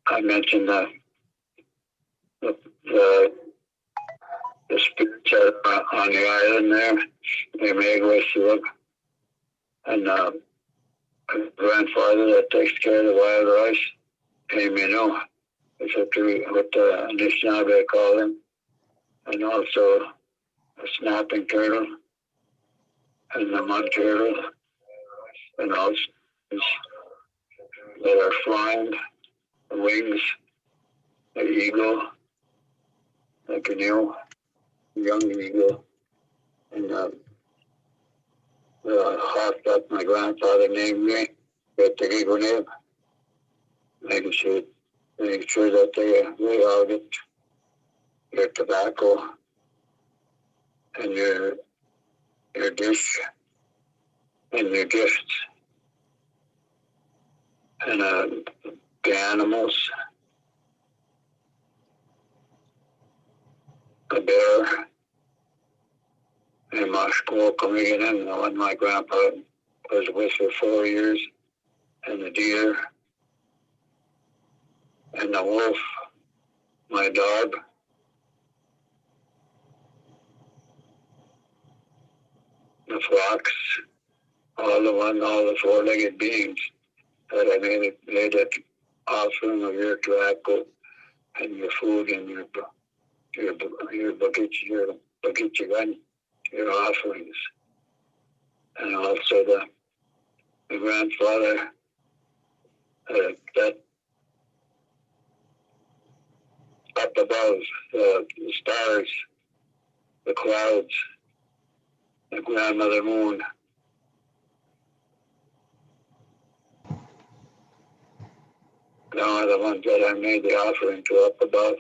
I mentioned the speech on the island there. They made us look, and grandfather that takes care of the wild rice, is what the Anishinaabe call him, and also a snapping turtle and the mud turtle, and also that are flying, the wings, the eagle, the canoe, young eagle, and the hawk that my grandfather named me, RTG name, making sure that they all get your tobacco and your dish and your gifts, and the animals, the bear, and Mashko coming in, the one my grandpa was with for 4 years, and the deer, and the wolf, my dog, the fox, all the four-legged beings that I made an offering of your tobacco and your food and your buckets, your offerings, and also the grandfather that up above the stars, the clouds, the grandmother moon. They are the ones that I made the offering to up above.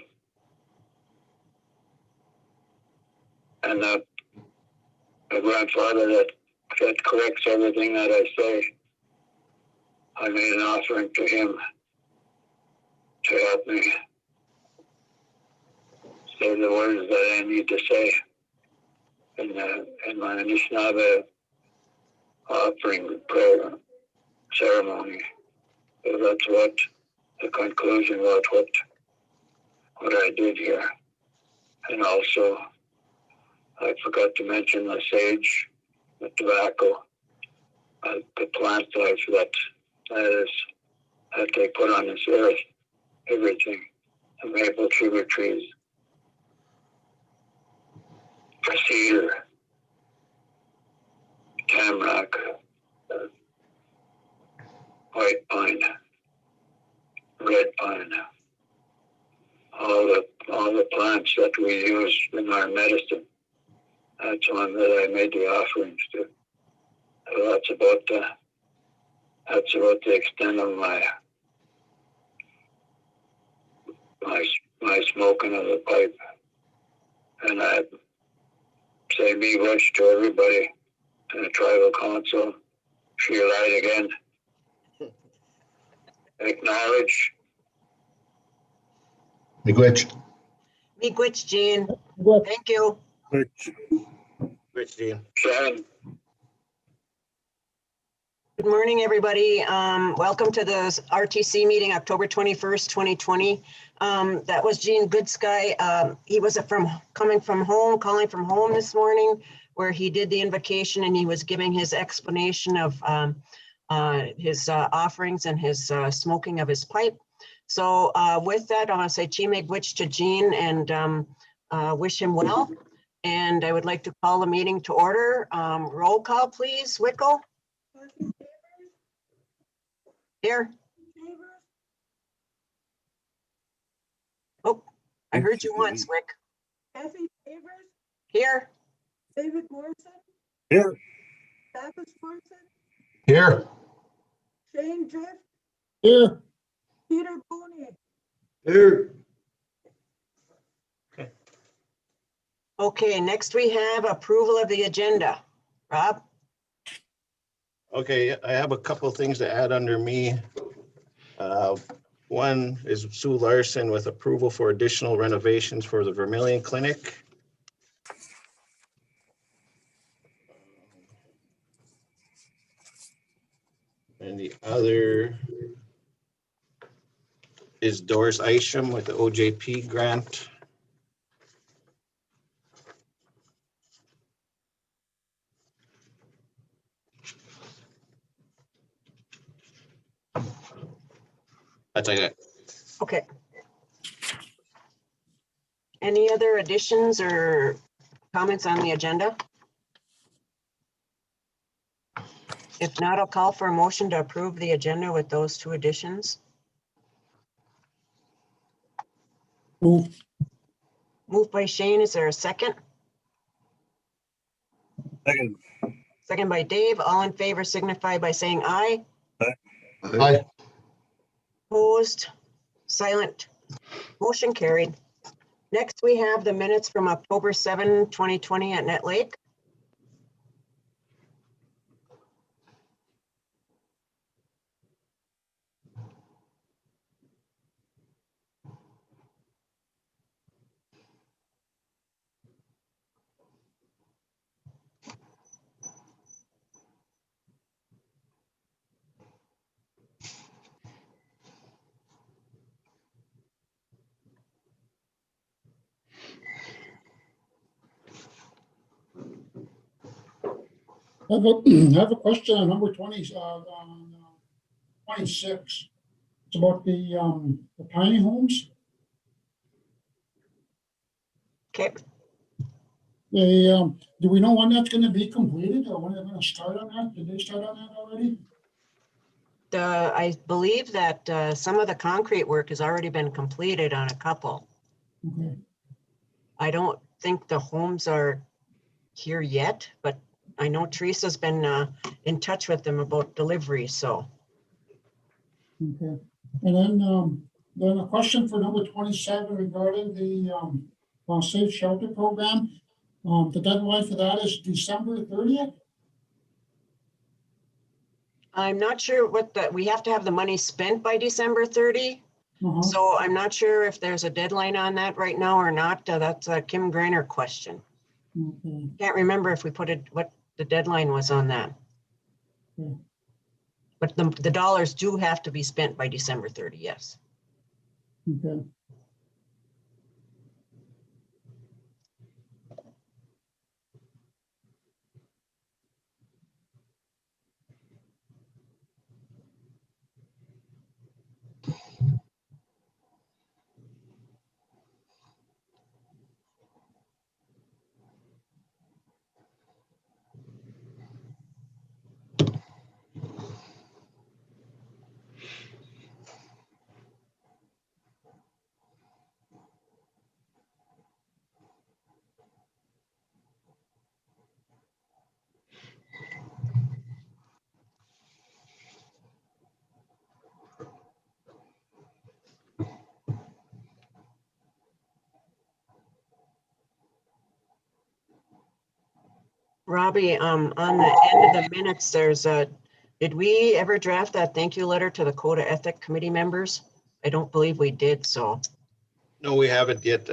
And the grandfather that corrects everything that I say, I made an offering to him to help me say the words that I need to say in my Anishinaabe offering prayer ceremony. So that's what the conclusion was, what I did here. And also, I forgot to mention the sage, the tobacco, the plant life that they put on this earth, everything, the maple sugar trees, the cedar, tamarack, white pine, red pine, all the plants that we use in our medicine. That's one that I made the offerings to. So that's about the extent of my smoking of the pipe. And I say me wish to everybody in the tribal council, feel light again. Acknowledge. Miigwech. Miigwech, Jean. Thank you. Rich Jean. Shannon. Good morning, everybody. Welcome to the RTC meeting, October 21st, 2020. That was Gene Goodsky. He was calling from home this morning, where he did the invocation and he was giving his explanation of his offerings and his smoking of his pipe. So with that, I want to say Miigwech to Gene and wish him well. And I would like to call the meeting to order. Roll call, please. Wickle. Here. Oh, I heard you once, Wick. Kathy Favors, Here. David Morrison, Here. Travis Morrison, Here. Shane Drift, Here. Peter Booney. Here. Okay, next we have approval of the agenda. Rob? Okay, I have a couple of things to add under me. One is Sue Larson with approval for additional renovations for the Vermilion Clinic. And the other is Doris Isham with the OJP grant. That's it. Okay. Any other additions or comments on the agenda? If not, I'll call for a motion to approve the agenda with those two additions. Move. Moved by Shane, is there a second? Second. Second by Dave, all in favor signify by saying aye. Aye. Opposed, silent, motion carried. Next, we have the minutes from October 7, 2020 at Net Lake. I have a question on number 20, on 26. It's about the tiny homes. Okay, Do we know when that's going to be completed or when they're going to start on that? Did they start on that already? I believe that some of the concrete work has already been completed on a couple. Okay. I don't think the homes are here yet, but I know Teresa's been in touch with them about delivery, so. Okay. And then a question for number 27 regarding the Safe Shelter Program. The deadline for that is December 30th. I'm not sure we have to have the money spent by December 30. Uh-huh. So I'm not sure if there's a deadline on that right now or not. That's a Kim Greiner question. Okay. Can't remember if we put it, what the deadline was on that. Okay. But the dollars do have to be spent by December 30, yes. Okay. Robbie, on the end of the minutes, did we ever draft that thank you letter to the Code of Ethic Committee members? I don't believe we did, so. No, we haven't yet.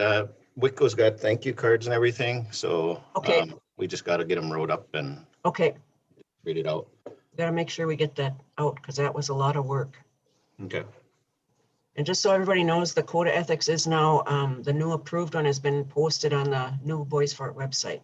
WICO's got thank you cards and everything, so Okay. we just got to get them wrote up and Okay, read it out. gotta make sure we get that out because that was a lot of work. Okay. And just so everybody knows, the Code of Ethics is now, the new approved one has been posted on the new Boys Fort website.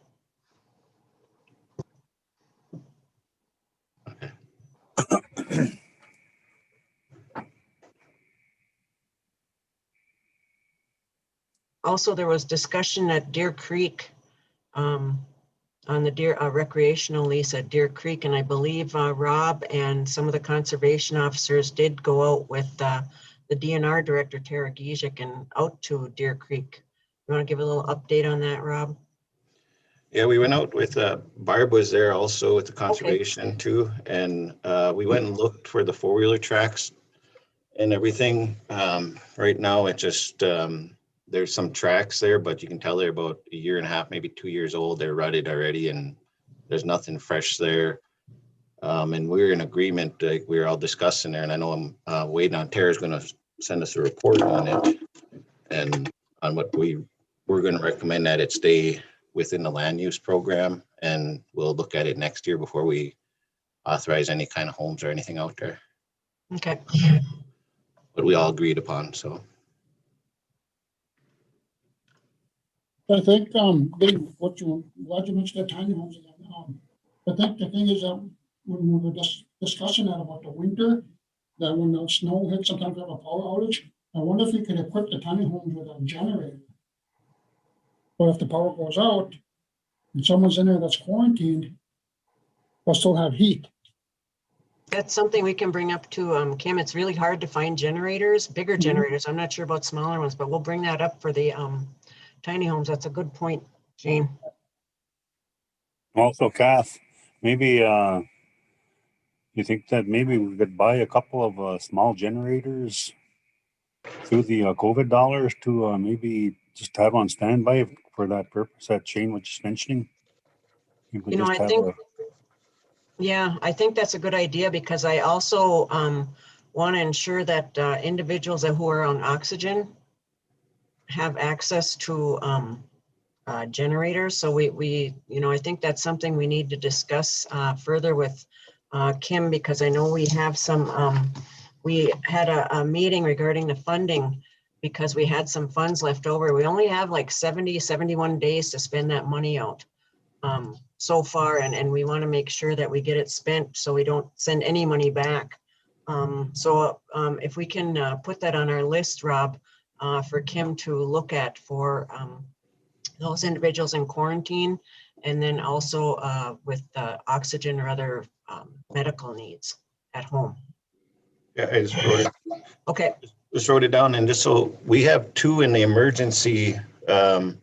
Also, there was discussion at Deer Creek on the Deer recreational lease at Deer Creek, and I believe Rob and some of the conservation officers did go out with the DNR director, Tara Gizek, and out to Deer Creek. You want to give a little update on that, Rob? Yeah, we went out with Barb was there also with the conservation too, and we went and looked for the four-wheeler tracks and everything. Right now, it just there's some tracks there, but you can tell they're about a year and a half, maybe 2 years old. They're rutted already, and there's nothing fresh there. And we're in agreement. Like we were all discussing there, and I know I'm waiting on Tara's going to send us a report on it and on what we're going to recommend that it stay within the land use program, and we'll look at it next year before we authorize any kind of homes or anything out there. Okay. what we all agreed upon, so. I think, Dave, glad you mentioned the tiny homes again. I think the thing is that when we were discussing that about the winter, that when the snow hits, sometimes we have a power outage. I wonder if we could equip the tiny homes with a generator. But if the power goes out and someone's in there that's quarantined, they'll still have heat. That's something we can bring up to Kim. It's really hard to find generators, bigger generators. I'm not sure about smaller ones, but we'll bring that up for the tiny homes. That's a good point, Shane. Also, Kath, maybe you think that maybe we could buy a couple of small generators through the COVID dollars to maybe just have on standby for that purpose that Shane was just mentioning? You know, I think, yeah, I think that's a good idea because I also want to ensure that individuals who are on oxygen have access to generators. So we, you know, I think that's something we need to discuss further with Kim, because I know we have some, we had a meeting regarding the funding because we had some funds left over. We only have like 71 days to spend that money out so far. And we want to make sure that we get it spent so we don't send any money back. So if we can put that on our list, Rob, for Kim to look at for those individuals in quarantine, and then also with oxygen or other medical needs at home. Yeah, I just wrote it. Okay. Just wrote it down, and just so we have two in the emergency. I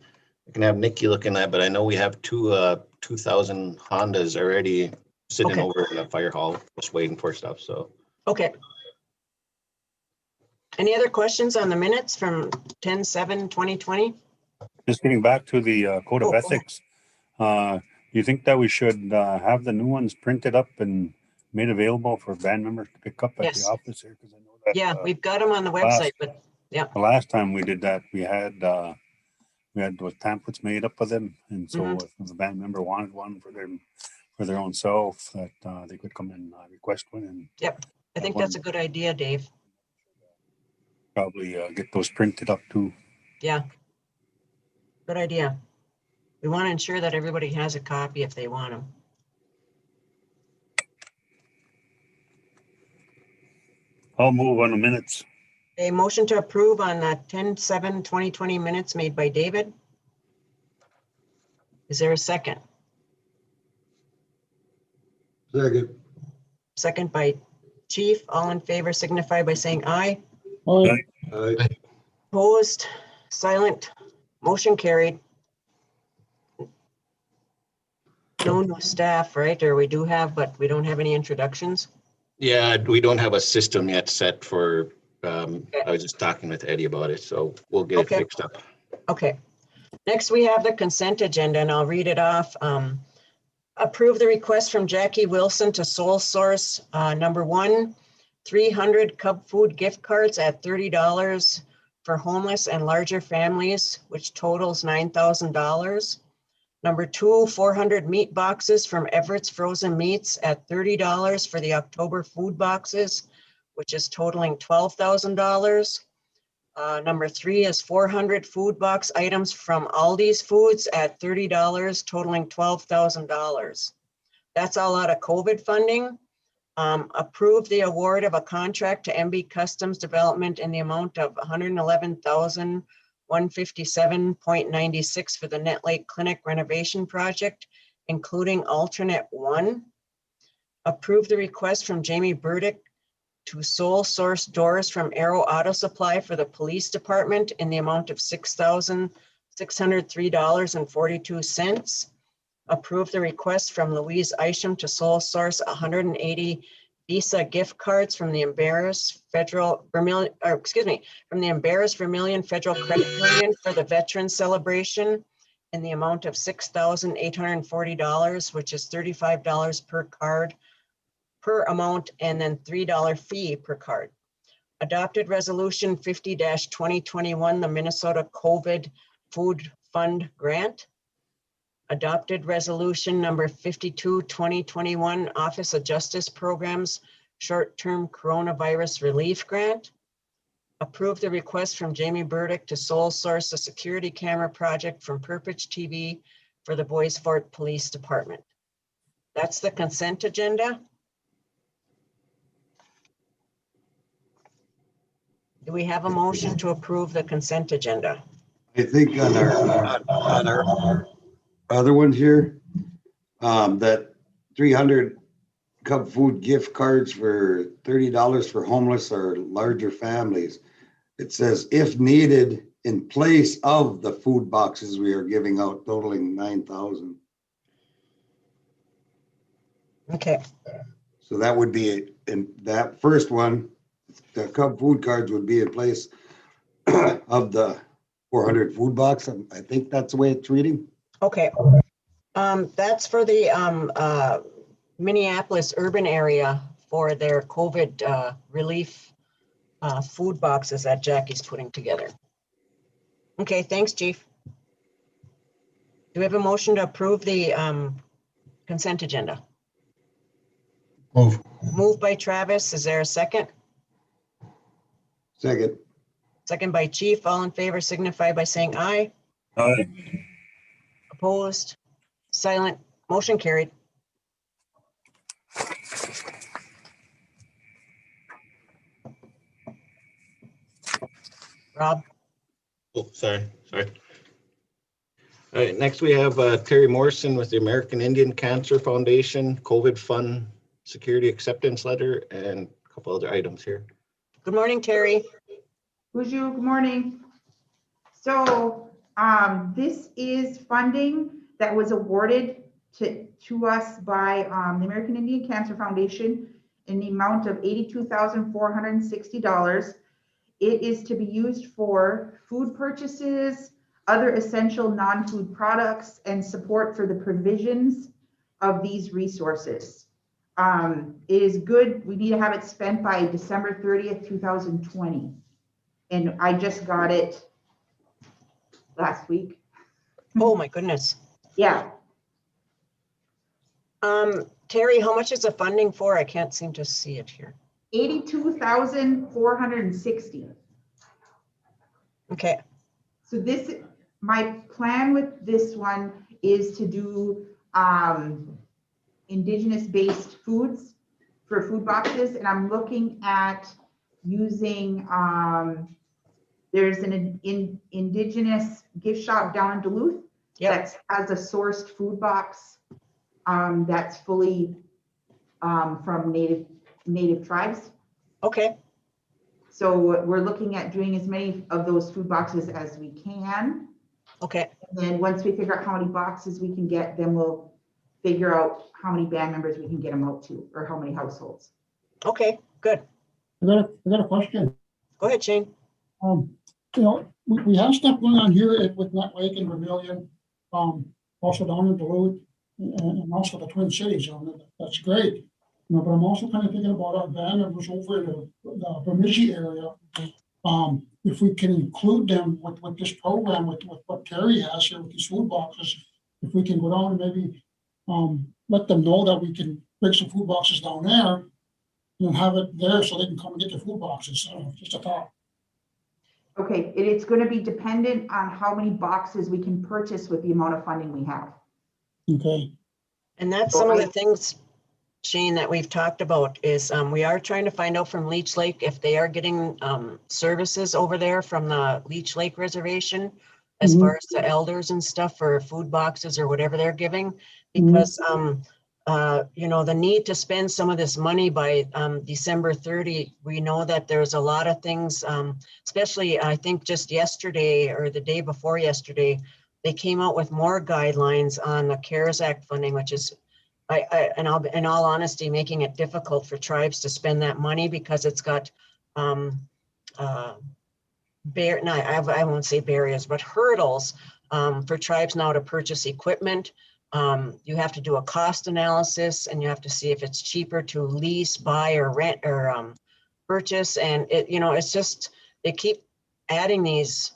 can have Nikki look in that, but I know we have two 2000 Hondas already sitting over in the fire hall, just waiting for stuff. So. Okay. Any other questions on the minutes from 10/7/2020? Just getting back to the code of ethics, do you think that we should have the new ones printed up and made available for band members to pick up at the office here? Because I know that. Yeah, we've got them on the website, but yeah. The last time we did that, we had those pamphlets made up of them, and so if the band member wanted one for their own self, that they could come and request one. And yep, I think that's a good idea, Dave. Probably get those printed up too. Yeah, good idea. We want to ensure that everybody has a copy if they want them. I'll move on the minutes. A motion to approve on the 10/7/2020 minutes made by David. Is there a second? Second. Second by Chief. All in favor signify by saying aye. Aye. Aye. Opposed, silent, motion carried. No new staff, right? Or we do have, but we don't have any introductions. Yeah, we don't have a system yet set for, I was just talking with Eddie about it, so we'll get it fixed up. Okay. Next, we have the consent agenda, and I'll read it off. Approve the request from Jackie Wilson to Soul Source. Number 1, 300 Cub Food gift cards at $30 for homeless and larger families, which totals $9,000. Number 2, 400 meat boxes from Everett's Frozen Meats at $30 for the October food boxes, which is totaling $12,000. Number 3 is 400 food box items from Aldi's Foods at $30, totaling $12,000. That's all out of COVID funding. Approve the award of a contract to MB Customs Development in the amount of $111,157.96 for the Net Lake Clinic renovation project, including alternate 1. Approve the request from Jamie Burdick to sole source doors from Arrow Auto Supply for the police department in the amount of $6,603.42. Approve the request from Louise Isham to sole source 180 Visa gift cards from the Embarrass Vermilion Federal Credit Union for the Veterans Celebration in the amount of $6,840, which is $35 per card per amount, and then $3 fee per card. Adopted Resolution 50-2021, the Minnesota COVID Food Fund Grant. Adopted Resolution number 52-2021, Office of Justice Programs Short-Term Coronavirus Relief Grant. approve the request from Jamie Burdick to sole source a security camera project from Purpose TV for the Bois Forte Police Department. That's the consent agenda. Do we have a motion to approve the consent agenda? I think on our other one here, that 300 Cub Food gift cards for $30 for homeless or larger families. It says if needed in place of the food boxes we are giving out totaling 9,000. Okay, So that would be in that first one, the Cub Food cards would be in place of the 400 food box. I think that's the way it's reading. okay. That's for the Minneapolis urban area for their COVID relief food boxes that Jackie's putting together. Okay, thanks, Chief. Do we have a motion to approve the consent agenda? Move. Moved by Travis. Is there a second? Second. Second by Chief. All in favor signify by saying aye. Aye. Opposed? Silent? Motion carried. Rob? Oh, sorry. All right, next we have Terry Morrison with the American Indian Cancer Foundation COVID Fund Security Acceptance Letter and a couple other items here. Good morning, Terry. Bonjour, good morning. So this is funding that was awarded to us by the American Indian Cancer Foundation in the amount of $82,460. It is to be used for food purchases, other essential non-food products, and support for the provisions of these resources. It is good. We need to have it spent by December 30th, 2020. And I just got it last week. Oh, my goodness. Yeah, Terry, how much is the funding for? I can't seem to see it here. 82,460. Okay, So this, my plan with this one is to do indigenous based foods for food boxes. And I'm looking at using, there's an indigenous gift shop down in Duluth that has a sourced food box that's fully from native tribes. okay, So we're looking at doing as many of those food boxes as we can. okay, And then once we figure out how many boxes we can get, then we'll figure out how many band members we can get them out to, or how many households. okay, good. I got a question. Go ahead, Shane. We have stuff going on here with Nut Lake and Vermilion, also down in Duluth, and also the Twin Cities. That's great. But I'm also kind of thinking about our band members over in the Bemidji area. If we can include them with this program, with what Terry has here with these food boxes, if we can go down and maybe let them know that we can bring some food boxes down there and have it there so they can come and get their food boxes. Just a thought. Okay, it's going to be dependent on how many boxes we can purchase with the amount of funding we have. Okay. And that's some of the things, Shane, that we've talked about is we are trying to find out from Leech Lake if they are getting services over there from the Leech Lake Reservation as far as the elders and stuff for food boxes or whatever they're giving, because the need to spend some of this money by December 30, we know that there's a lot of things, especially I think just yesterday or the day before yesterday, they came out with more guidelines on the CARES Act funding, which is, in all honesty, making it difficult for tribes to spend that money because it's got I won't say barriers, but hurdles for tribes now to purchase equipment. You have to do a cost analysis and you have to see if it's cheaper to lease, buy, or rent or purchase. And it's just, they keep adding these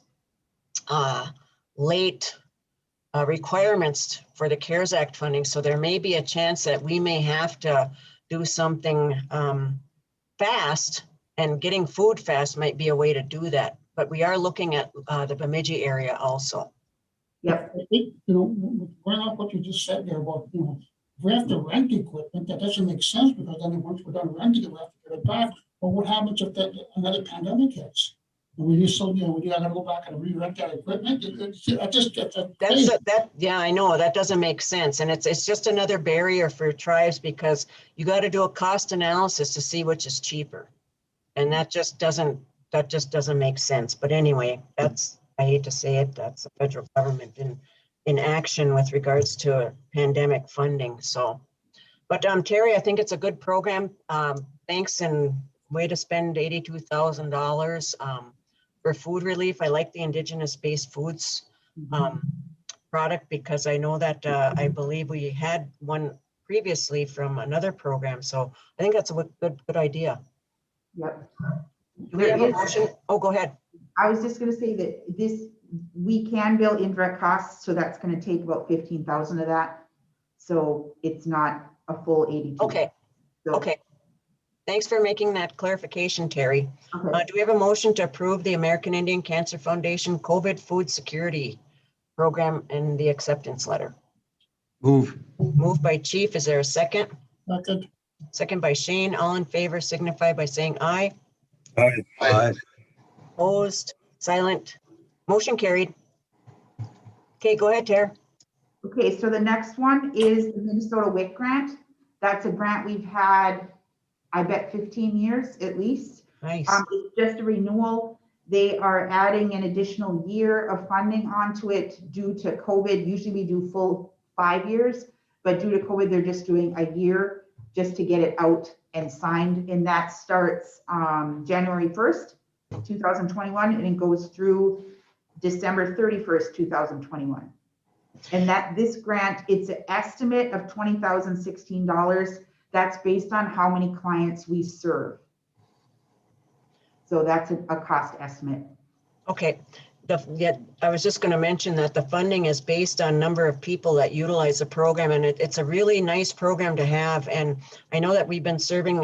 late requirements for the CARES Act funding. So there may be a chance that we may have to do something fast And getting food fast might be a way to do that, but we are looking at the Bemidji area also. Yep. I think, going off what you just said there about, if we have to rent equipment, that doesn't make sense because then once we're done renting it, we have to get it back. But what happens if another pandemic hits? And we just, we gotta go back and re-rent that equipment? Yeah, I know, that doesn't make sense. And it's just another barrier for tribes because you got to do a cost analysis to see which is cheaper. And that just doesn't make sense. But anyway, I hate to say it, that's the federal government in action with regards to pandemic funding. So, but Terry, I think it's a good program. Thanks, and way to spend $82,000 for food relief. I like the indigenous-based foods product because I know that I believe we had one previously from another program. So I think that's a good idea. Yep. Do we have a motion? Oh, go ahead. I was just gonna say that we can bill indirect costs, so that's gonna take about 15,000 of that. So it's not a full 82. Okay. So, Okay. Thanks for making that clarification, Terry. okay. Do we have a motion to approve the American Indian Cancer Foundation COVID food security program and the acceptance letter? Move. Moved by Chief. Is there a second? Second. Second by Shane. All in favor signify by saying aye. Aye. Aye. Opposed, silent, motion carried. Okay, go ahead, Tara. Okay, so the next one is the Minnesota WIC grant. That's a grant we've had, I bet 15 years at least. Nice. It's just a renewal. They are adding an additional year of funding onto it due to COVID. Usually we do full 5 years, but due to COVID, they're just doing a year just to get it out and signed. And that starts January 1st, 2021, and it goes through December 31st, 2021. And that this grant, it's an estimate of $20,016. That's based on how many clients we serve. So that's a cost estimate. Okay. I was just going to mention that the funding is based on number of people that utilize the program, and it's a really nice program to have. And I know that we've been serving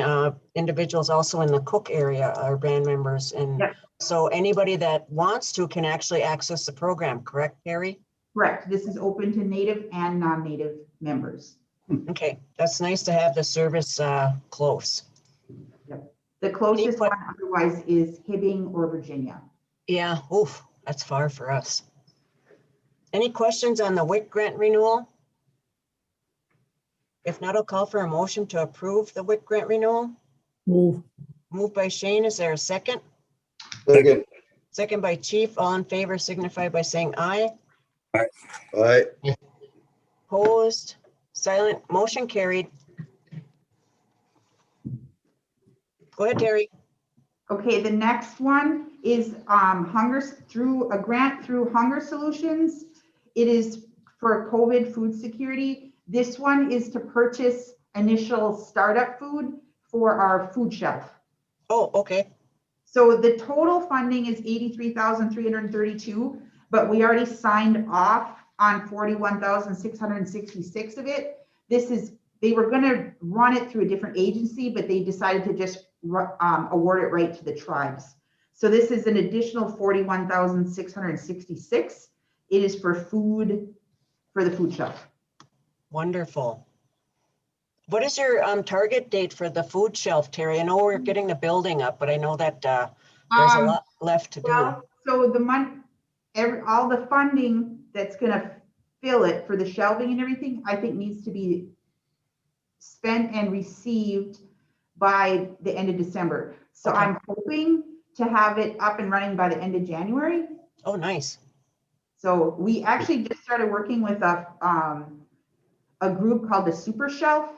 individuals also in the Cook area, our band members. And Yep. So anybody that wants to can actually access the program, correct, Terry? Correct. This is open to Native and non-Native members. Okay, that's nice to have the service close. Yep. The closest one otherwise is Hibbing or Virginia. Yeah, oof, that's far for us. Any questions on the WIC grant renewal? If not, I'll call for a motion to approve the WIC grant renewal. Move. Moved by Shane. Is there a second? Second. Second by Chief. All in favor signify by saying aye. Aye. Opposed, silent, motion carried. Go ahead, Terry. Okay, the next one is through a grant through Hunger Solutions. It is for COVID food security. This one is to purchase initial startup food for our food shelf. Oh, okay. So the total funding is 83,332, but we already signed off on 41,666 of it. They were going to run it through a different agency, but they decided to just award it right to the tribes. So this is an additional 41,666. It is for food, for the food shelf. Wonderful. What is your target date for the food shelf, Terry? I know we're getting the building up, but I know that there's a lot left to do. So the month, all the funding that's going to fill it for the shelving and everything, I think needs to be spent and received by the end of December. So Okay. I'm hoping to have it up and running by the end of January. Oh, nice. So we actually just started working with a group called the Super Shelf,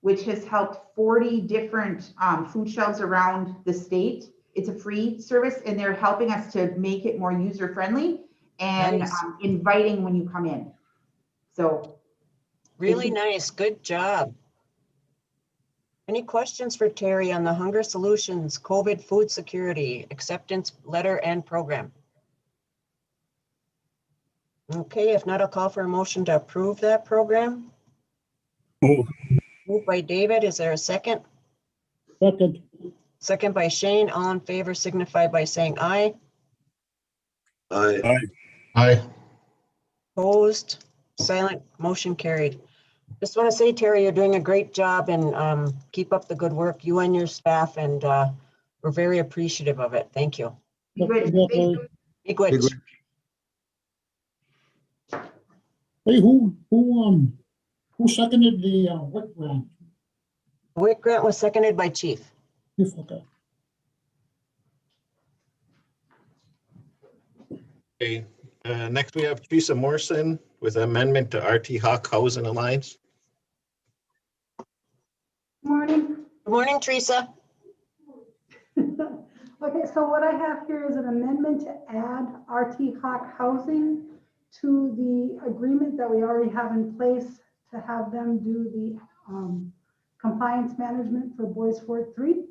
which has helped 40 different food shelves around the state. It's a free service, and they're helping us to make it more user-friendly and Nice. inviting when you come in. So Really nice. Good job. Any questions for Terry on the Hunger Solutions COVID food security acceptance letter and program? Okay, if not, I'll call for a motion to approve that program. Move. Moved by David. Is there a second? Second. second by Shane. All in favor signify by saying aye. Aye. Aye. Opposed, silent, motion carried. Just want to say, Terry, you're doing a great job and keep up the good work, you and your staff, and we're very appreciative of it. Thank you. Yep, Good. yep, Thank aye. Big witch. Hey, who seconded the, WIC grant? WIC grant was seconded by Chief. If, okay. Okay, next we have Teresa Morrison with amendment to RT Hawk Housing Alliance. Morning. Good morning, Teresa. Okay, so what I have here is an amendment to add RT Hawk Housing to the agreement that we already have in place to have them do the compliance management for Boys Fort 3.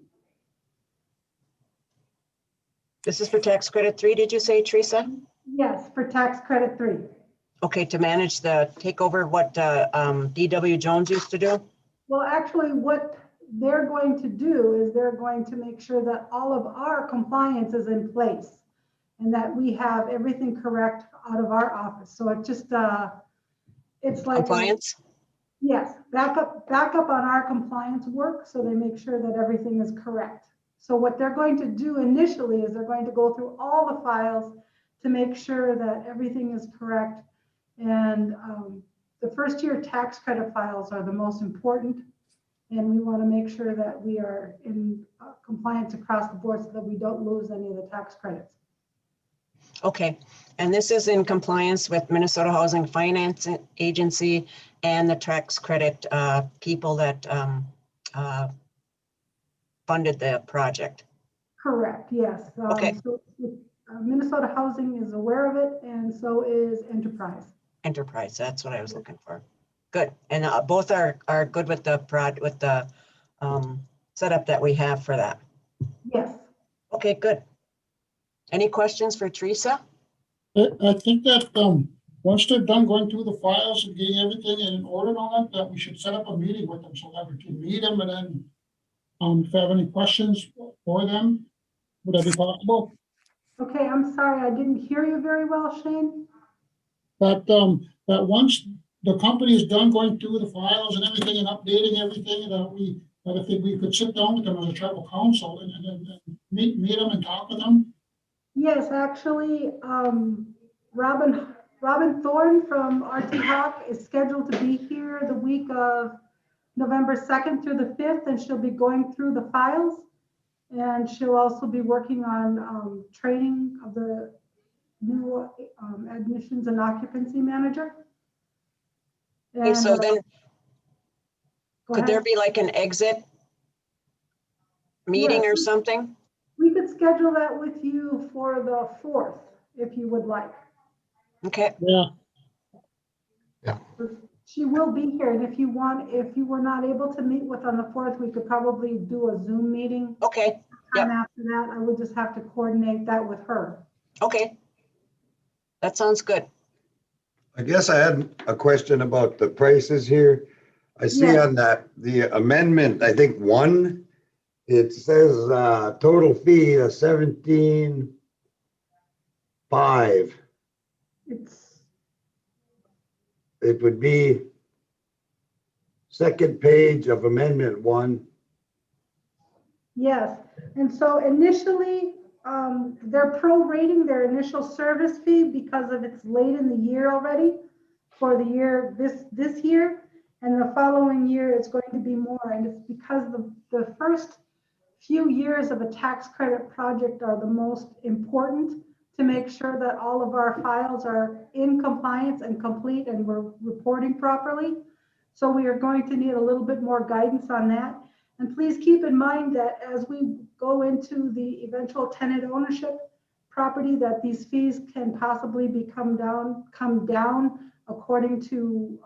This is for tax credit 3, did you say, Teresa? Yes, for tax credit 3. Okay, to manage the takeover, what DW Jones used to do? Well, actually, what they're going to do is they're going to make sure that all of our compliance is in place and that we have everything correct out of our office. So it just, it's like, Compliance? yes, backup on our compliance work. So they make sure that everything is correct. So what they're going to do initially is they're going to go through all the files to make sure that everything is correct. And the first year tax credit files are the most important. And we want to make sure that we are in compliance across the board so that we don't lose any of the tax credits. Okay, and this is in compliance with Minnesota Housing Finance Agency and the tax credit people that funded the project. Correct, yes. Okay. So Minnesota Housing is aware of it, and so is Enterprise. Enterprise, that's what I was looking for. Good, and both are good with the setup that we have for that. Yes. Okay, good. Any questions for Teresa? I think that, once they're done going through the files and getting everything in order and all that we should set up a meeting with them so that we can meet them and then, if they have any questions for them, would that be possible? Okay, I'm sorry, I didn't hear you very well, Shane. That once the company is done going through the files and everything and updating everything, that I think we could sit down with them as a tribal council and meet them and talk with them. Yes, actually, Robin Thorne from RT Hawk is scheduled to be here the week of November 2nd through the 5th, and she'll be going through the files. And she'll also be working on training of the new admissions and occupancy manager. Okay, And, so then go could there ahead. be like an exit meeting Yes. or something? We could schedule that with you for the 4th, if you would like. Okay, Yeah, She will be here, and if you were not able to meet with on the 4th, we could probably do a Zoom meeting. okay, And after that, I would just have to coordinate that with her. okay. That sounds good. I guess I had a question about the prices here. I see Yeah. on that, the amendment, I think 1, it says total fee of 17,500. It's, It would be second page of amendment 1. yes, and so initially, they're prorating their initial service fee because of it's late in the year already for the year, this year, and the following year it's going to be more, and it's because the first few years of a tax credit project are the most important to make sure that all of our files are in compliance and complete and we're reporting properly. So we are going to need a little bit more guidance on that. And please keep in mind that as we go into the eventual tenant ownership property, that these fees can possibly come down according to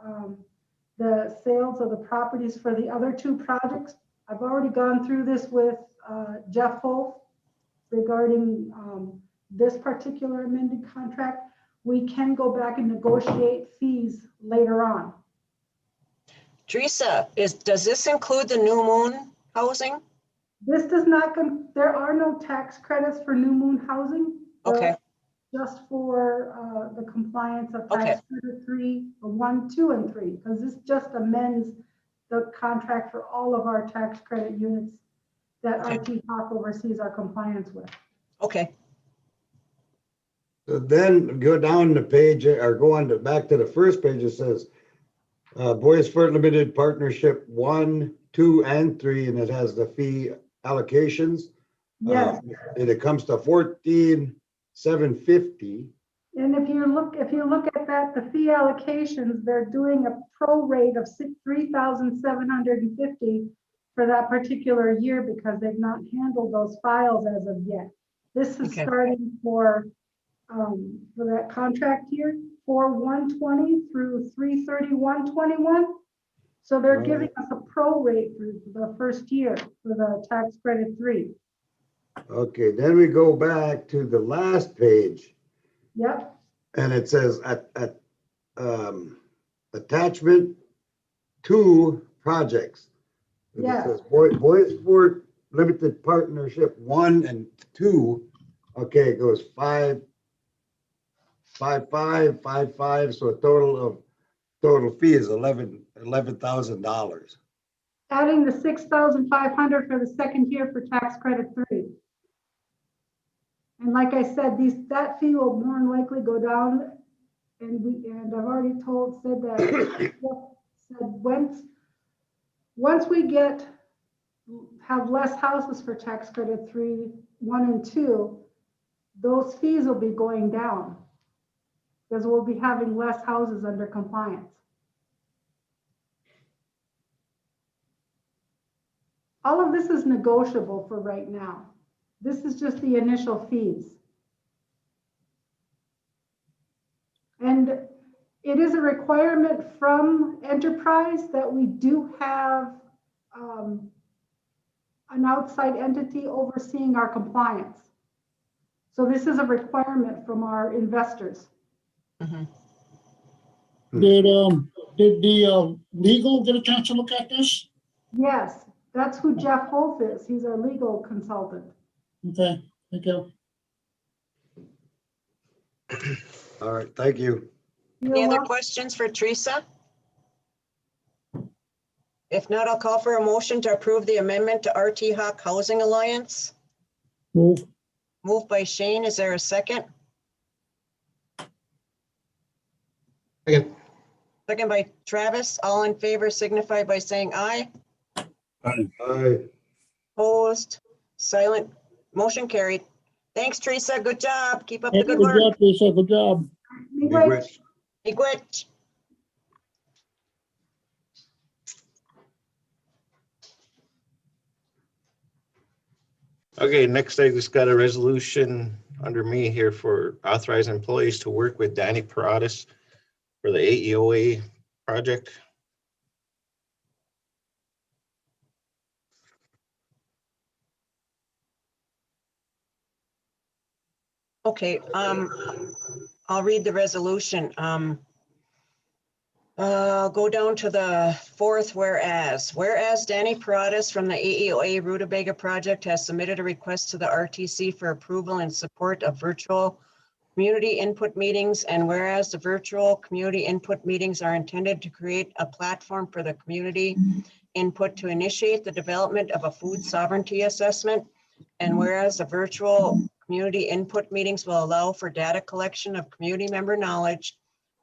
the sales of the properties for the other 2 projects. I've already gone through this with Jeff Holt regarding this particular amended contract. We can go back and negotiate fees later on. Teresa, does this include the New Moon housing? This does not, there are no tax credits for new moon housing. Okay, Just for the compliance of Okay. tax credit 3, 1, 2, and 3, because this just amends the contract for all of our tax credit units that Okay. RT oversees our compliance with. okay, So then go down the page or go on to back to the first page. It says Boys Fort Limited Partnership 1, 2, and 3, and it has the fee allocations. Yes, And it comes to 14,750. and if you look at that, the fee allocations, they're doing a pro rate of 3,750 for that particular year because they've not handled those files as of yet. This is Okay. starting for that contract year, 4/120 through 3/31/21. So they're giving us a pro rate for the first year for the tax credit 3. Okay, then we go back to the last page Yep, and it says attachment 2 projects. And it Yeah. says Boys Fort Limited Partnership 1 and 2. Okay, it goes 5, 5, 5, 5, 5. So a total fee is $11,000. adding the 6,500 for the second year for tax credit 3. And like I said, that fee will more than likely go down. And I've already said that once we have less houses for tax credit 3, 1, and 2, those fees will be going down because we'll be having less houses under compliance. All of this is negotiable for right now. This is just the initial fees. And it is a requirement from Enterprise that we do have an outside entity overseeing our compliance. So this is a requirement from our investors. mhm. Did the legal get a chance to look at this? Yes, that's who Jeff Wolf is. He's our legal consultant. Okay, thank you. All right, thank you. Any You're other welcome. questions for Teresa? If not, I'll call for a motion to approve the amendment to RT Hawk Housing Alliance. Move. Moved by Shane. Is there a second? Second. Second by Travis. All in favor signify by saying aye. Aye. Opposed, silent, motion carried. Thanks, Teresa. Good job. Keep up the Good good work. job, Lisa, good job. Miigwech. Miigwech. Okay, next I just got a resolution under me here for authorized employees to work with Danny Paratus for the AEOA project. Okay, I'll read the resolution. Go down to the fourth whereas. Whereas Danny Paratus from the AEOA Rutabaga project has submitted a request to the RTC for approval and support of virtual community input meetings, and whereas the virtual community input meetings are intended to create a platform for the community input to initiate the development of a food sovereignty assessment, and whereas the virtual community input meetings will allow for data collection of community member knowledge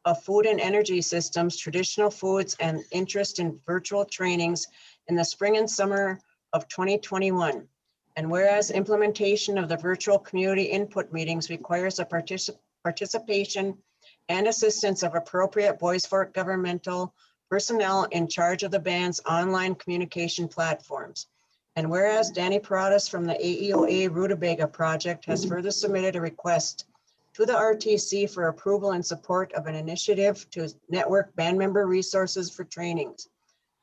of food and energy systems, traditional foods, and interest in virtual trainings in the spring and summer of 2021. And whereas implementation of the virtual community input meetings requires a participation and assistance of appropriate Bois Forte governmental personnel in charge of the band's online communication platforms. And whereas Danny Paratus from the AEOA Rutabaga project has further submitted a request to the RTC for approval and support of an initiative to network band member resources for trainings.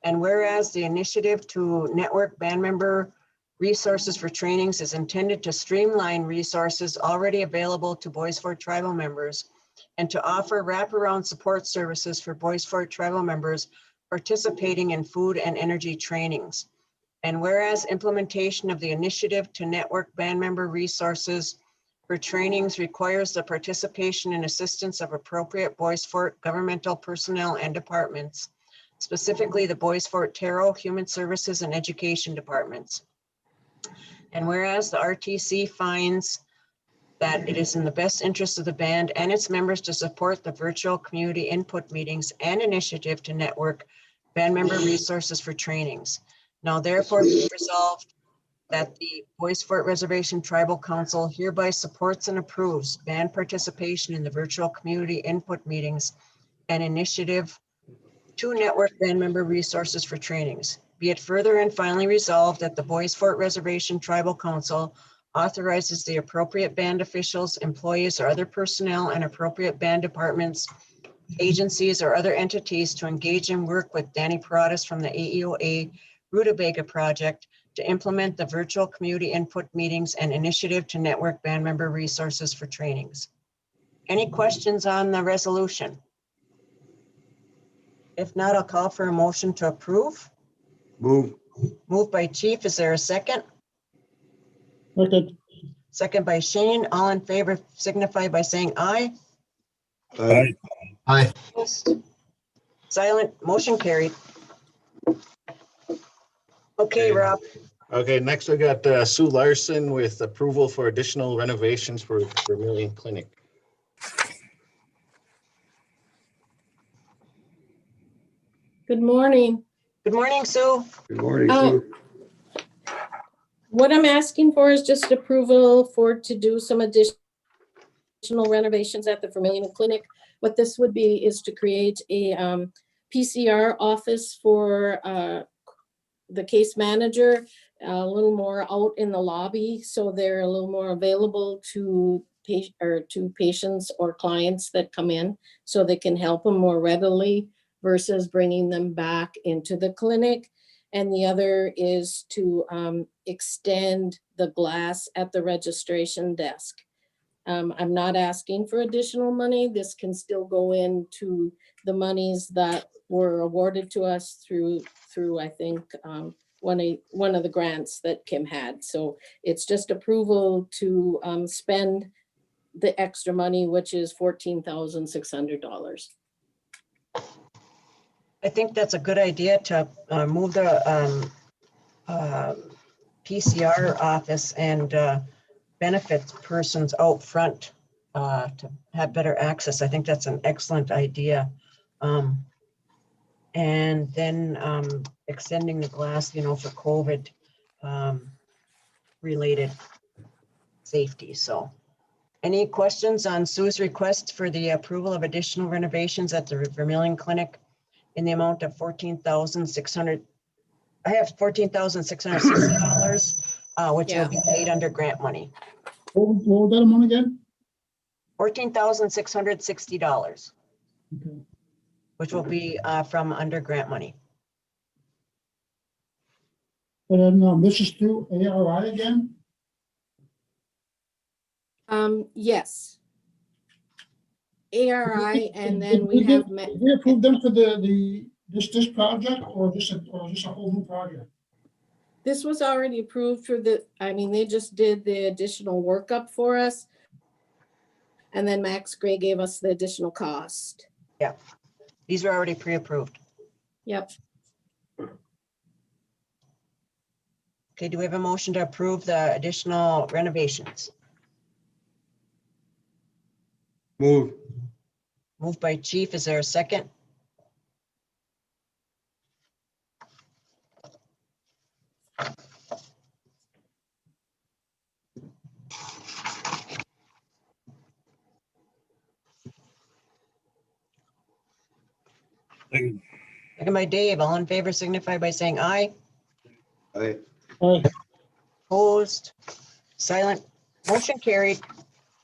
And whereas the initiative to network band member resources for trainings is intended to streamline resources already available to Bois Forte tribal members and to offer wraparound support services for Bois Forte tribal members participating in food and energy trainings. And whereas implementation of the initiative to network band member resources for trainings requires the participation and assistance of appropriate Bois Forte governmental personnel and departments, specifically the Bois Forte Taro, Human Services, and Education departments. And whereas the RTC finds that it is in the best interest of the band and its members to support the virtual community input meetings and initiative to network band member resources for trainings. Now therefore be resolved that the Bois Forte Reservation Tribal Council hereby supports and approves band participation in the virtual community input meetings and initiative to network band member resources for trainings. Be it further and finally resolved that the Bois Forte Reservation Tribal Council authorizes the appropriate band officials, employees, or other personnel and appropriate band departments, agencies, or other entities to engage and work with Danny Paradas from the AEOA Rutabaga Project to implement the virtual community input meetings and initiative to network band member resources for trainings. Any questions on the resolution? If not, I'll call for a motion to approve. Move. Moved by Chief. Is there a second? Second. Second by Shane. All in favor signify by saying aye. Aye. Aye. Silent, motion carried. Okay, Rob. Okay, next we got Sue Larson with approval for additional renovations for Vermilion Clinic. Good morning. Good morning, Sue. Good morning, Oh. Sue. What I'm asking for is just approval to do some additional renovations at the Vermilion Clinic. What this would be is to create a PCR office for the case manager, a little more out in the lobby, so they're a little more available to patients or clients that come in, so they can help them more readily versus bringing them back into the clinic. And the other is to extend the glass at the registration desk. I'm not asking for additional money. This can still go into the monies that were awarded to us through I think one of the grants that Kim had. So it's just approval to spend the extra money, which is $14,600. I think that's a good idea to move the PCR office and benefits persons out front to have better access. I think that's an excellent idea. And then extending the glass, for COVID related safety. So any questions on Sue's request for the approval of additional renovations at the Vermilion Clinic in the amount of $14,600? I have $14,660, which will be paid under grant money. What was that amount again? $14,660, Okay. which will be from under grant money. And then this is through ARI again? Yes. ARI, and then we have. Did we approve them for this project or just a whole new project? This was already approved for they just did the additional workup for us. And then Max Gray gave us the additional cost. Yeah, these were already pre-approved. Yep. Okay, do we have a motion to approve the additional renovations? Move. Moved by Chief. Is there a second? Second by Dave. All in favor signify by saying aye. Aye. Aye. Opposed? Silent? Motion carried.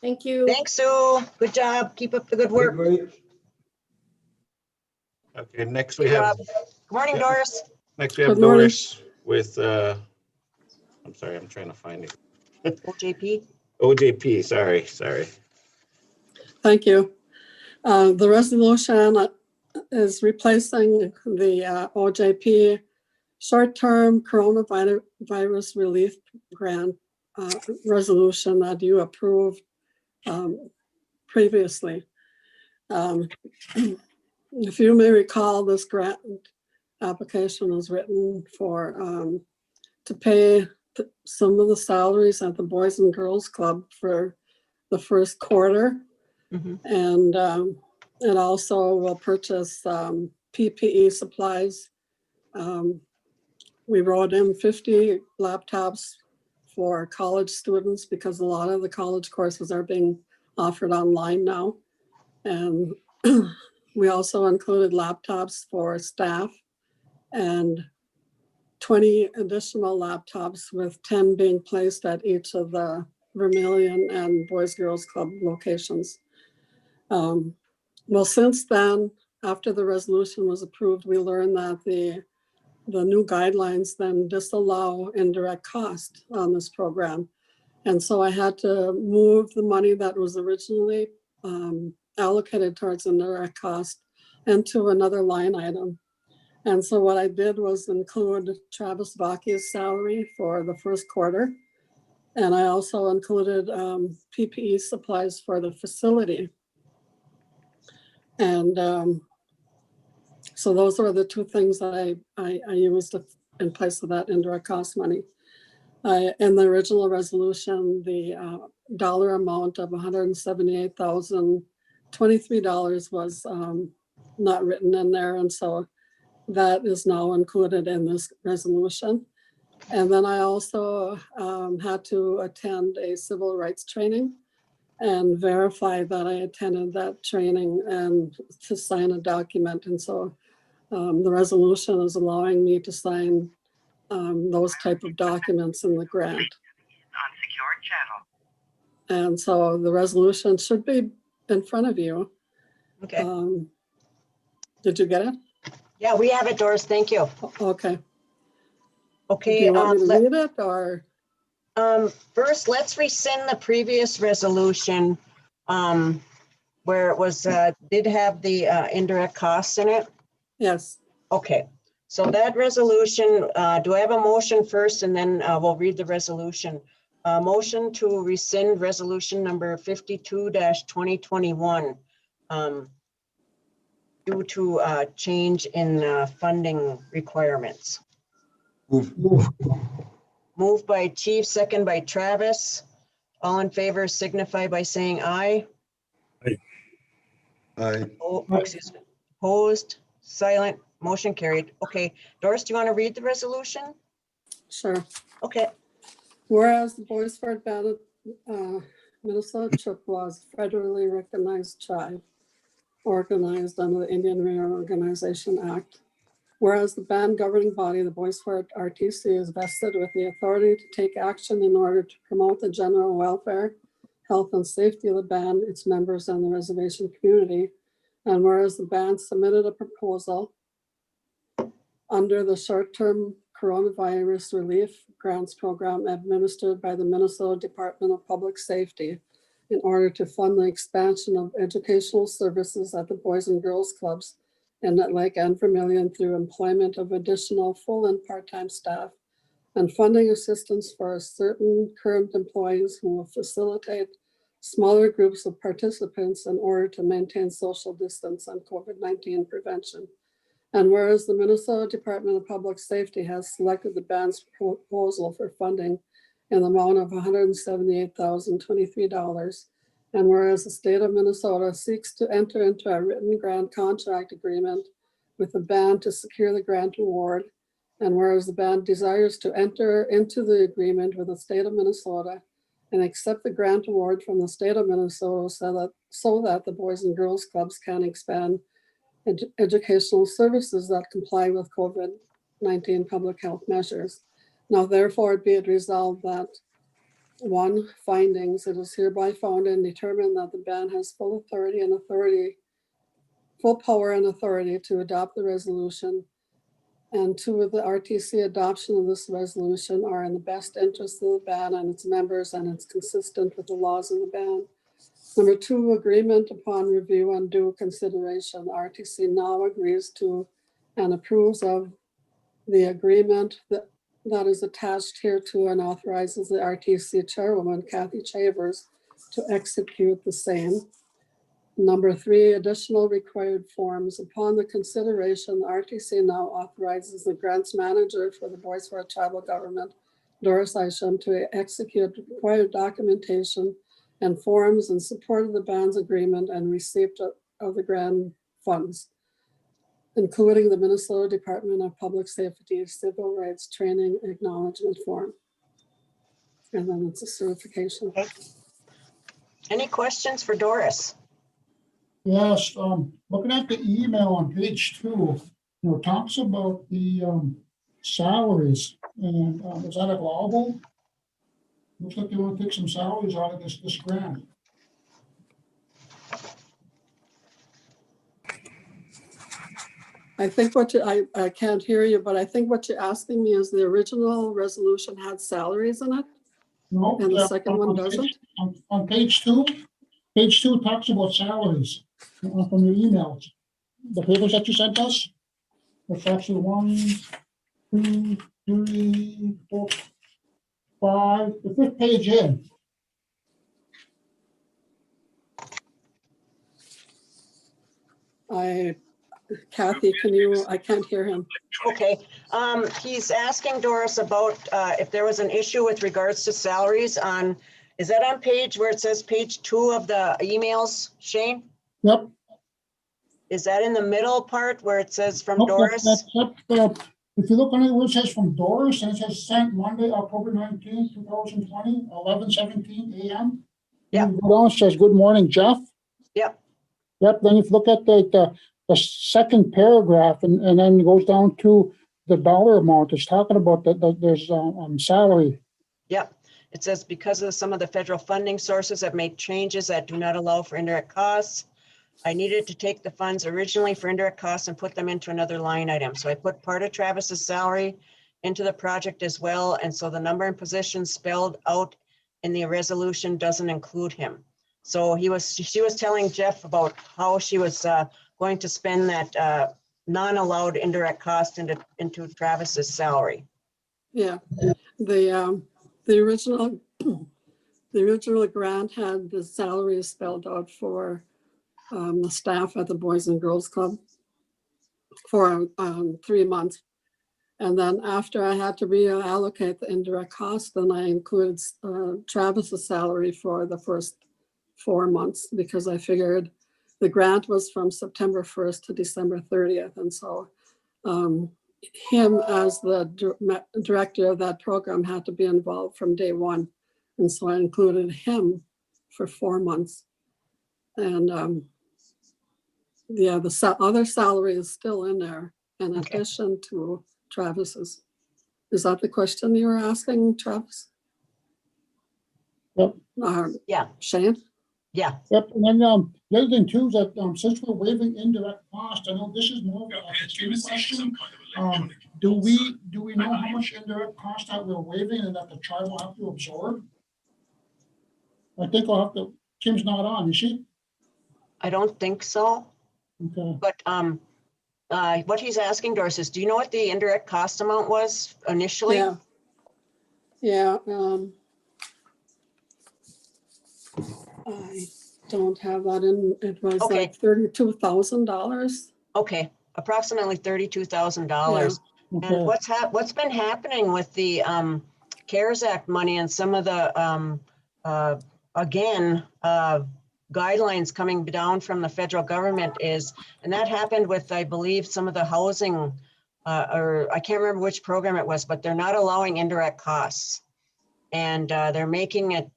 Thank you. Thanks, Sue. Good job. Keep up the good work. Okay, next we Hey, have, Rob. Good morning, Yeah. Doris. next we have Good morning. Doris with, I'm sorry, I'm trying to find it. OJP. OJP, sorry. Thank you. The resolution is replacing the OJP short-term coronavirus relief grant resolution that you approved previously. If you may recall, this grant application was written for to pay some of the salaries at the Boys and Girls Club for the first quarter. Mhm. And it also will purchase PPE supplies. We wrote in 50 laptops for college students because a lot of the college courses are being offered online now. And we also included laptops for staff and 20 additional laptops, with 10 being placed at each of the Vermilion and Boys Girls Club locations. Well, since then, after the resolution was approved, we learned that the new guidelines then disallow indirect cost on this program. And so I had to move the money that was originally allocated towards indirect cost into another line item. And so what I did was include Travis Baki's salary for the first quarter. And I also included PPE supplies for the facility. And so those are the two things that I used in place of that indirect cost money. In the original resolution, the dollar amount of $178,023 was not written in there. And so that is now included in this resolution. And then I also had to attend a civil rights training and verify that I attended that training and to sign a document. And so the resolution is allowing me to sign those type of documents in the grant. And so the resolution should be in front of you. Okay. Did you get it? Yeah, we have it, Doris. Thank you. Okay. Do Okay. you want me to read it or? First, let's rescind the previous resolution where it was did have the indirect costs in it. Yes. Okay. So that resolution, do I have a motion first, and then we'll read the resolution. Motion to rescind resolution number 52-2021 due to change in funding requirements. Moved by Chief, second by Travis. All in favor signify by saying aye. Aye. Oh, excuse me. Opposed, silent, motion carried. Okay, Doris, do you want to read the resolution? Sure. Okay. Whereas the Boisfort Band Minnesota Chippewas federally recognized tribe organized under the Indian Reorganization Act. Whereas the band governing body, the Boisfort RTC, is vested with the authority to take action in order to promote the general welfare, health, and safety of the band, its members, and the reservation community. And whereas the band submitted a proposal under the short-term coronavirus relief grants program administered by the Minnesota Department of Public Safety in order to fund the expansion of educational services at the Boys and Girls Clubs in Lake and Vermilion through employment of additional full and part-time staff and funding assistance for certain current employees who will facilitate smaller groups of participants in order to maintain social distance and COVID-19 prevention. And whereas the Minnesota Department of Public Safety has selected the band's proposal for funding in the amount of $178,023, and whereas the state of Minnesota seeks to enter into a written grant contract agreement with the band to secure the grant award, and whereas the band desires to enter into the agreement with the state of Minnesota and accept the grant award from the state of Minnesota so that the Boys and Girls Clubs can expand educational services that comply with COVID-19 public health measures. Now, therefore, be it resolved that one, findings, it is hereby found and determined that the band has full power and authority to adopt the resolution. And two, the RTC adoption of this resolution are in the best interest of the band and its members, and it's consistent with the laws of the band. Number two, agreement upon review and due consideration. The RTC now agrees to and approves of The agreement that is attached here to and authorizes the RTC chairwoman, Kathy Chavers, to execute the same. Number 3, additional required forms. Upon the consideration, the RTC now authorizes the grants manager for the Boys for Tribal Government, Doris Isham, to execute required documentation and forms in support of the band's agreement and receipt of the grant funds, including the Minnesota Department of Public Safety Civil Rights Training Acknowledgement Form. And then it's a certification. Any questions for Doris? Yes, looking at the email on page 2, it talks about the salaries, and is that allowable? Looks like they want to take some salaries out of this grant. I think I can't hear you, but I think what you're asking me is the original resolution had salaries in it, No, and the second one doesn't? On page 2 talks about salaries from your emails. The papers that you sent us, it's actually 1, 2, 3, 4, 5, the 5th page in. Kathy, I can't hear him. Okay, he's asking Doris about if there was an issue with regards to salaries on, is that on page where it says page 2 of the emails, Shane? Yep. Is that in the middle part where it says from Nope, Doris? if you look on it, where it says from Doris, and it says sent Monday, October 19th, 2020, 11:17 a.m. Yeah. And go down, it says, good morning, Jeff. Yep. Yep, then if you look at the second paragraph, and then it goes down to the dollar amount, it's talking about there's salary. Yep. It says because of some of the federal funding sources have made changes that do not allow for indirect costs, I needed to take the funds originally for indirect costs and put them into another line item. So I put part of Travis's salary into the project as well. And so the number and positions spelled out in the resolution doesn't include him. So she was telling Jeff about how she was going to spend that non-allowed indirect cost into Travis's salary. Yeah, the original grant had the salaries spelled out for the staff at the Boys and Girls Club for 3 months. And then after I had to reallocate the indirect cost, then I included Travis's salary for the first 4 months, because I figured the grant was from September 1st to December 30th. And so him as the director of that program had to be involved from day 1. And so I included him for 4 months. And yeah, the other salary is still in there in addition to Travis's. Is that the question you were asking, Travis? Yep. Yeah. Shane? Yeah. Yep, and then the other thing too is that since we're waiving indirect cost, I know this is more of a student question. Do we know how much indirect cost that we're waiving and that the tribe will have to absorb? I think I'll have to. Kim's not on, is she? I don't think so. Okay. But what he's asking, Doris, is do you know what the indirect cost amount was initially? Yeah. Yeah. I don't have that in. It was Okay. like $32,000. Okay, approximately $32,000. Okay. And what's been happening with the CARES Act money and some of the guidelines coming down from the federal government is, and that happened with, I believe, some of the housing, or I can't remember which program it was, but they're not allowing indirect costs. And they're making it,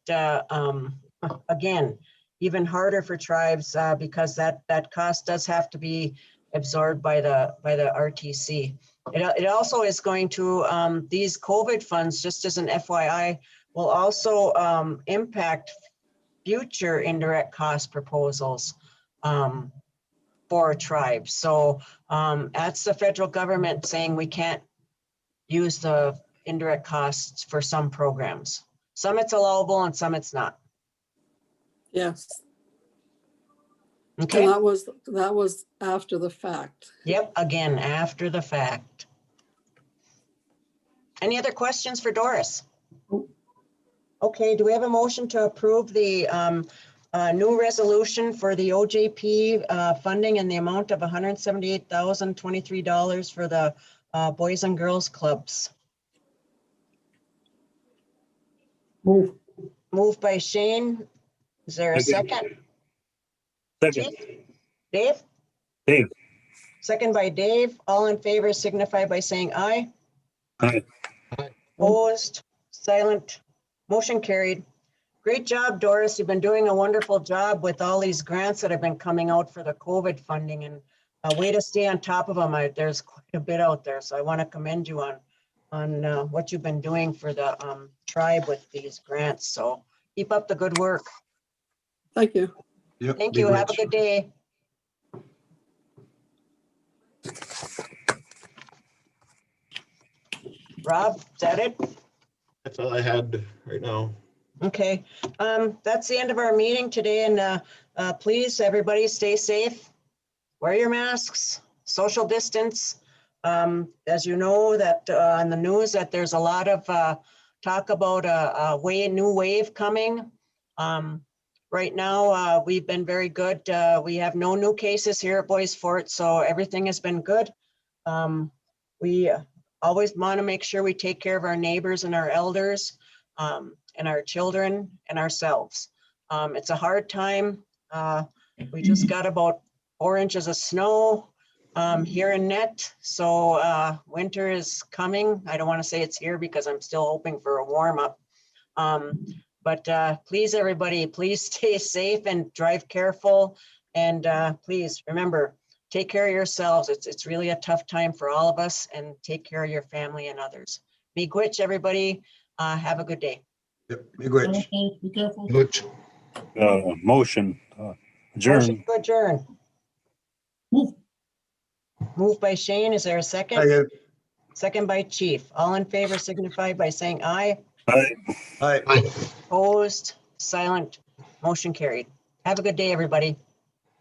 again, even harder for tribes because that cost does have to be absorbed by the RTC. It also is going to, these COVID funds, just as an FYI, will also impact future indirect cost proposals for tribes. So that's the federal government saying we can't use the indirect costs for some programs. Some it's allowable and some it's not. Yes. Okay. And that was after the fact. Yep. Again, after the fact. Any other questions for Doris? Okay, do we have a motion to approve the new resolution for the OJP funding in the amount of $178,023 for the Boys and Girls Clubs? Move. Moved by Shane. Is there a second? Second. Dave? Dave. Second by Dave. All in favor signify by saying aye. Aye. Opposed, silent, motion carried. Great job, Doris. You've been doing a wonderful job with all these grants that have been coming out for the COVID funding, and a way to stay on top of them. There's quite a bit out there, so I want to commend you on what you've been doing for the tribe with these grants. So keep up the good work. Thank you. Yep, Thank big you. Have a Rich. good day. Rob, is that it? That's all I had right now. Okay, that's the end of our meeting today, and please, everybody, stay safe. Wear your masks, social distance. As you know, that on the news that there's a lot of talk about a new wave coming. Right now, we've been very good. We have no new cases here at Boys Fort, so everything has been good. We always want to make sure we take care of our neighbors and our elders, and our children and ourselves. It's a hard time. We just got about 4 inches of snow here in Net. So winter is coming. I don't want to say it's here because I'm still hoping for a warm up. But please, everybody, please stay safe and drive careful. And please remember, take care of yourselves. It's really a tough time for all of us, and take care of your family and others. Miigwech, everybody. Have a good day. Yep, big Rich. Okay, be careful. Motion. Adjourn. Motion to adjourn. Move. Moved by Shane. Is there a second? Second. Second by Chief. All in favor signify by saying aye. Aye. Aye. Opposed, silent, motion carried. Have a good day, everybody.